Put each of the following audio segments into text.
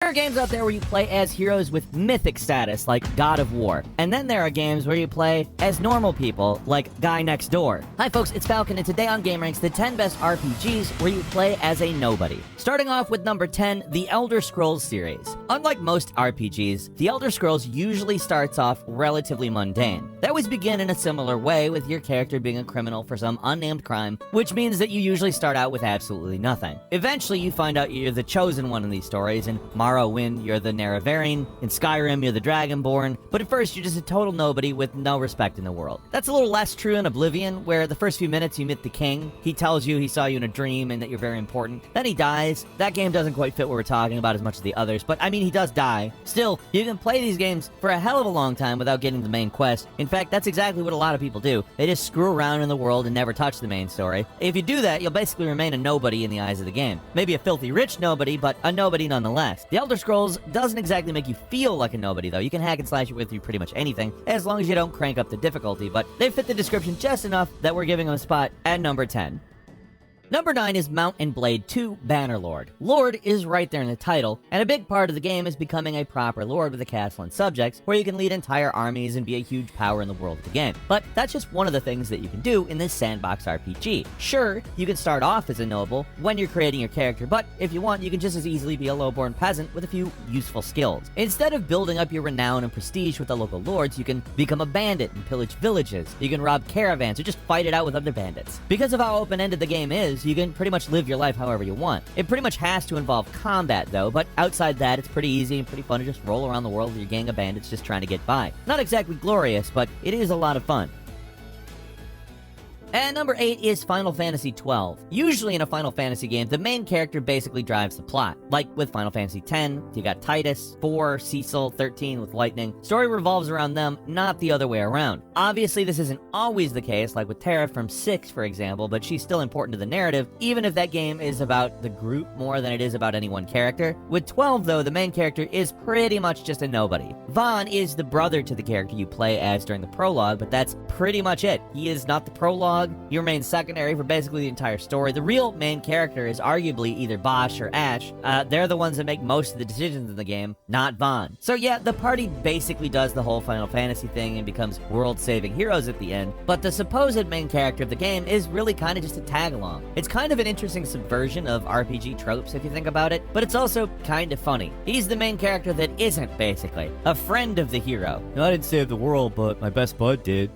are games out there where you play as heroes with mythic status, like God of War. And then there are games where you play as normal people, like Guy Next Door. Hi folks, it's Falcon, and today on GameRanks, the 10 best RPGs where you play as a nobody. Starting off with number 10, the Elder Scrolls series. Unlike most RPGs, the Elder Scrolls usually starts off relatively mundane. They always begin in a similar way, with your character being a criminal for some unnamed crime, which means that you usually start out with absolutely nothing. Eventually, you find out you're the chosen one in these stories. In Morrowind, you're the Nerevarine. In Skyrim, you're the Dragonborn. But at first, you're just a total nobody with no respect in the world. That's a little less true in Oblivion, where the first few minutes you meet the king. He tells you he saw you in a dream and that you're very important. Then he dies. That game doesn't quite fit what we're talking about as much as the others, but I mean, he does die. Still, you can play these games for a hell of a long time without getting the main quest. In fact, that's exactly what a lot of people do. They just screw around in the world and never touch the main story. If you do that, you'll basically remain a nobody in the eyes of the game. Maybe a filthy rich nobody, but a nobody nonetheless. The Elder Scrolls doesn't exactly make you feel like a nobody, though. You can hack and slash it with you pretty much anything, as long as you don't crank up the difficulty, but they fit the description just enough that we're giving them a spot at number 10. Number 9 is Mount and Blade 2 Bannerlord. Lord is right there in the title, and a big part of the game is becoming a proper lord with a castle and subjects, where you can lead entire armies and be a huge power in the world of the game. But that's just one of the things that you can do in this sandbox RPG. Sure, you can start off as a noble when you're creating your character, but if you want, you can just as easily be a low-born peasant with a few useful skills. Instead of building up your renown and prestige with the local lords, you can become a bandit and pillage villages. You can rob caravans or just fight it out with other bandits. Because of how open-ended the game is, you can pretty much live your life however you want. It pretty much has to involve combat though, but outside that, it's pretty easy and pretty fun to just roll around the world with your gang of bandits just trying to get by. Not exactly glorious, but it is a lot of fun. And number 8 is Final Fantasy XII. Usually in a Final Fantasy game, the main character basically drives the plot. Like with Final Fantasy X, you got Titus, 4, Cecil, 13 with Lightning. Story revolves around them, not the other way around. Obviously, this isn't always the case, like with Terra from 6, for example, but she's still important to the narrative, even if that game is about the group more than it is about any one character. With 12, though, the main character is pretty much just a nobody. Vaughn is the brother to the character you play as during the prologue, but that's pretty much it. He is not the prologue. You remain secondary for basically the entire story. The real main character is arguably either Bosch or Ash. They're the ones that make most of the decisions in the game, not Vaughn. So yeah, the party basically does the whole Final Fantasy thing and becomes world-saving heroes at the end, but the supposed main character of the game is really kind of just a tag-along. It's kind of an interesting subversion of RPG tropes if you think about it, but it's also kind of funny. He's the main character that isn't, basically. A friend of the hero. I didn't save the world, but my best bud did.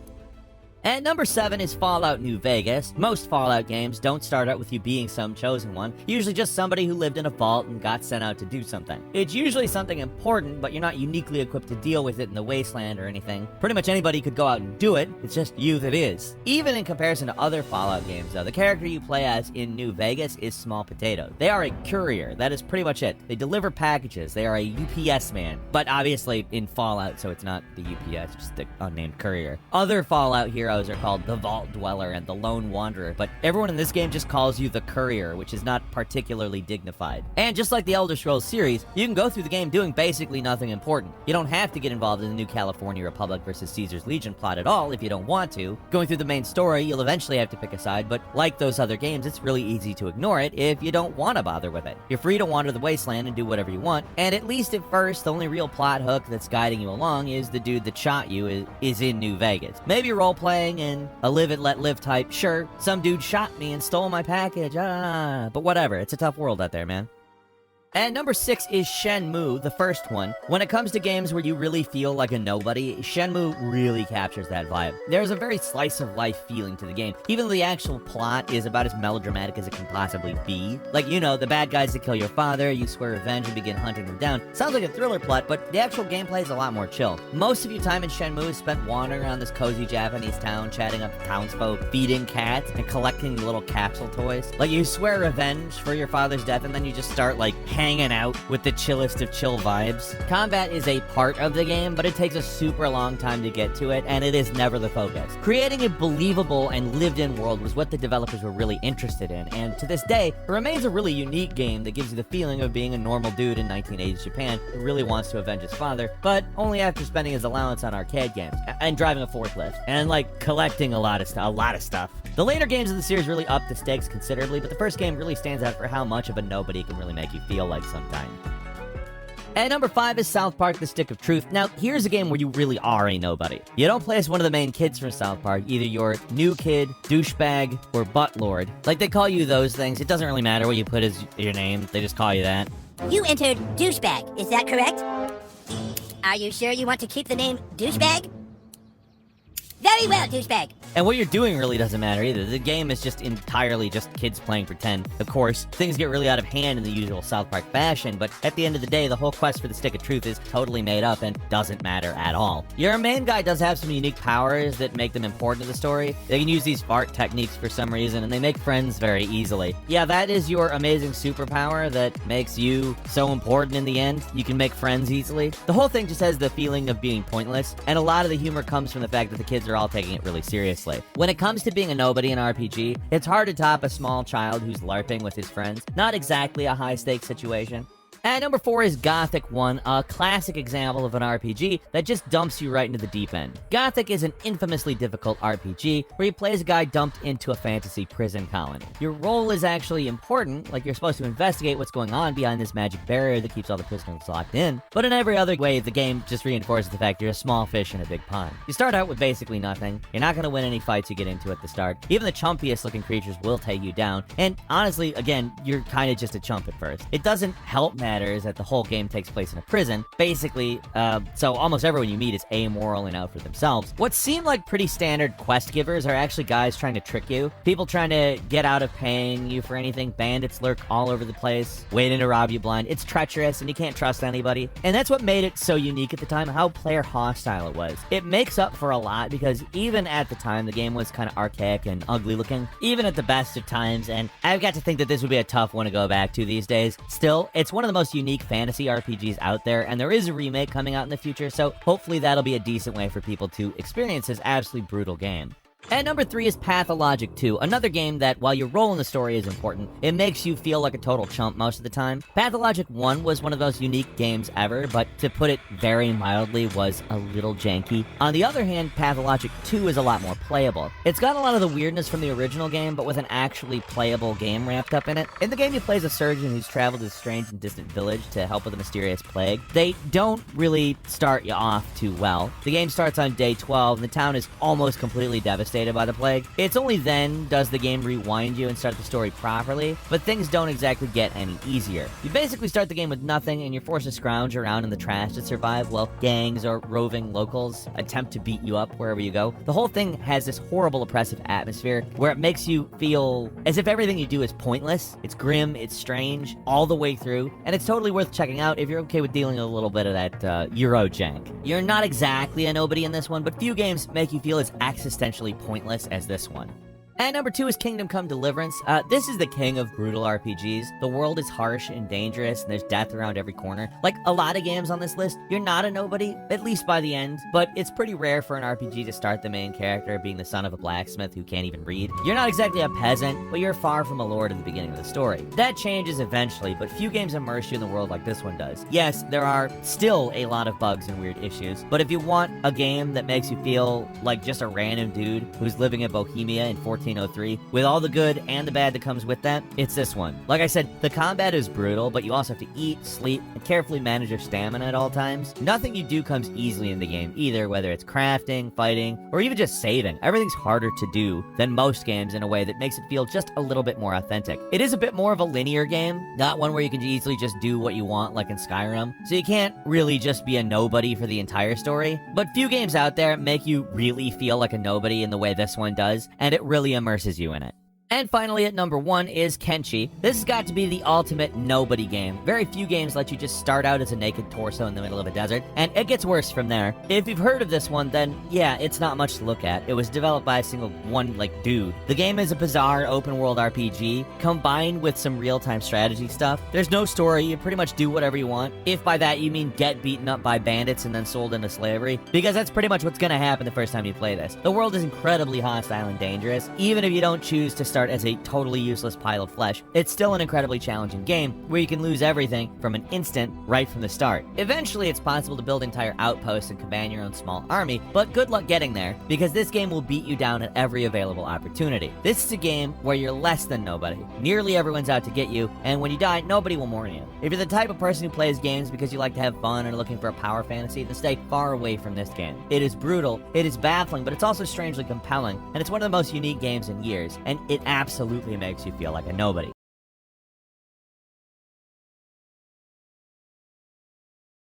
And number 7 is Fallout New Vegas. Most Fallout games don't start out with you being some chosen one, usually just somebody who lived in a vault and got sent out to do something. It's usually something important, but you're not uniquely equipped to deal with it in the wasteland or anything. Pretty much anybody could go out and do it, it's just you that is. Even in comparison to other Fallout games though, the character you play as in New Vegas is small potato. They are a courier, that is pretty much it. They deliver packages, they are a UPS man. But obviously in Fallout, so it's not the UPS, just the unnamed courier. Other Fallout heroes are called the Vault Dweller and the Lone Wanderer, but everyone in this game just calls you the Courier, which is not particularly dignified. And just like the Elder Scrolls series, you can go through the game doing basically nothing important. You don't have to get involved in the new California Republic versus Caesar's Legion plot at all if you don't want to. Going through the main story, you'll eventually have to pick a side, but like those other games, it's really easy to ignore it if you don't want to bother with it. You're free to wander the wasteland and do whatever you want, and at least at first, the only real plot hook that's guiding you along is the dude that shot you is in New Vegas. Maybe role-playing and a live and let live type, sure, some dude shot me and stole my package, but whatever, it's a tough world out there, man. And number 6 is Shenmue, the first one. When it comes to games where you really feel like a nobody, Shenmue really captures that vibe. There's a very slice-of-life feeling to the game, even though the actual plot is about as melodramatic as it can possibly be. Like, you know, the bad guys that kill your father, you swear revenge and begin hunting them down. Sounds like a thriller plot, but the actual gameplay is a lot more chill. Most of your time in Shenmue is spent wandering around this cozy Japanese town, chatting up the townsfolk, feeding cats, and collecting little capsule toys. Like, you swear revenge for your father's death, and then you just start, like, hanging out with the chillest of chill vibes. Combat is a part of the game, but it takes a super long time to get to it, and it is never the focus. Creating a believable and lived-in world was what the developers were really interested in, and to this day, it remains a really unique game that gives you the feeling of being a normal dude in 1980s Japan who really wants to avenge his father, but only after spending his allowance on arcade games, and driving a forklift, and like collecting a lot of stuff. The later games of the series really upped the stakes considerably, but the first game really stands out for how much of a nobody it can really make you feel like sometimes. At number 5 is South Park: The Stick of Truth. Now, here's a game where you really are a nobody. You don't play as one of the main kids from South Park. Either you're new kid, douchebag, or buttlord. Like, they call you those things. It doesn't really matter what you put as your name. They just call you that. You entered douchebag, is that correct? Are you sure you want to keep the name douchebag? Very well, douchebag. And what you're doing really doesn't matter either. The game is just entirely just kids playing pretend. Of course, things get really out of hand in the usual South Park fashion, but at the end of the day, the whole quest for the Stick of Truth is totally made up and doesn't matter at all. Your main guy does have some unique powers that make them important to the story. They can use these fart techniques for some reason, and they make friends very easily. Yeah, that is your amazing superpower that makes you so important in the end. You can make friends easily. The whole thing just has the feeling of being pointless, and a lot of the humor comes from the fact that the kids are all taking it really seriously. When it comes to being a nobody in RPG, it's hard to top a small child who's LARPing with his friends. Not exactly a high-stakes situation. At number 4 is Gothic 1, a classic example of an RPG that just dumps you right into the deep end. Gothic is an infamously difficult RPG where you play as a guy dumped into a fantasy prison colony. Your role is actually important, like you're supposed to investigate what's going on behind this magic barrier that keeps all the prisoners locked in, but in every other way, the game just reinforces the fact you're a small fish in a big pond. You start out with basically nothing. You're not going to win any fights you get into at the start. Even the chumpiest looking creatures will take you down, and honestly, again, you're kind of just a chump at first. It doesn't help matter is that the whole game takes place in a prison, basically, so almost everyone you meet is amoral and out for themselves. What seem like pretty standard quest givers are actually guys trying to trick you. People trying to get out of paying you for anything. Bandits lurk all over the place, waiting to rob you blind. It's treacherous, and you can't trust anybody. And that's what made it so unique at the time, how player hostile it was. It makes up for a lot, because even at the time, the game was kind of archaic and ugly looking, even at the best of times, and I've got to think that this would be a tough one to go back to these days. Still, it's one of the most unique fantasy RPGs out there, and there is a remake coming out in the future, so hopefully that'll be a decent way for people to experience this absolutely brutal game. At number 3 is Pathologic 2, another game that, while your role in the story is important, it makes you feel like a total chump most of the time. Pathologic 1 was one of those unique games ever, but to put it very mildly, was a little janky. On the other hand, Pathologic 2 is a lot more playable. It's got a lot of the weirdness from the original game, but with an actually playable game wrapped up in it. In the game, you play as a surgeon who's traveled to a strange and distant village to help with a mysterious plague. They don't really start you off too well. The game starts on day 12, and the town is almost completely devastated by the plague. It's only then does the game rewind you and start the story properly, but things don't exactly get any easier. You basically start the game with nothing, and you're forced to scrounge around in the trash to survive while gangs or roving locals attempt to beat you up wherever you go. The whole thing has this horrible, oppressive atmosphere where it makes you feel as if everything you do is pointless. It's grim, it's strange, all the way through, and it's totally worth checking out if you're okay with dealing with a little bit of that Euro jank. You're not exactly a nobody in this one, but few games make you feel as existentially pointless as this one. At number 2 is Kingdom Come Deliverance. This is the king of brutal RPGs. The world is harsh and dangerous, and there's death around every corner. Like a lot of games on this list, you're not a nobody, at least by the end, but it's pretty rare for an RPG to start the main character being the son of a blacksmith who can't even read. You're not exactly a peasant, but you're far from a lord at the beginning of the story. That changes eventually, but few games immerse you in the world like this one does. Yes, there are still a lot of bugs and weird issues, but if you want a game that makes you feel like just a random dude who's living in Bohemia in 1403, with all the good and the bad that comes with that, it's this one. Like I said, the combat is brutal, but you also have to eat, sleep, and carefully manage your stamina at all times. Nothing you do comes easily in the game either, whether it's crafting, fighting, or even just saving. Everything's harder to do than most games in a way that makes it feel just a little bit more authentic. It is a bit more of a linear game, not one where you can easily just do what you want like in Skyrim, so you can't really just be a nobody for the entire story. But few games out there make you really feel like a nobody in the way this one does, and it really immerses you in it. And finally, at number 1 is Kenshi. This has got to be the ultimate nobody game. Very few games let you just start out as a naked torso in the middle of a desert, and it gets worse from there. If you've heard of this one, then yeah, it's not much to look at. It was developed by a single one, dude. The game is a bizarre open-world RPG, combined with some real-time strategy stuff. There's no story, you pretty much do whatever you want. If by that you mean get beaten up by bandits and then sold into slavery, because that's pretty much what's gonna happen the first time you play this. The world is incredibly hostile and dangerous, even if you don't choose to start start as a totally useless pile of flesh, it's still an incredibly challenging game where you can lose everything from an instant right from the start. Eventually, it's possible to build entire outposts and command your own small army, but good luck getting there, because this game will beat you down at every available opportunity. This is a game where you're less than nobody. Nearly everyone's out to get you, and when you die, nobody will mourn you. If you're the type of person who plays games because you like to have fun and are looking for a power fantasy, then stay far away from this game. It is brutal, it is baffling, but it's also strangely compelling, and it's one of the most unique games in years, and it absolutely makes you feel like a nobody.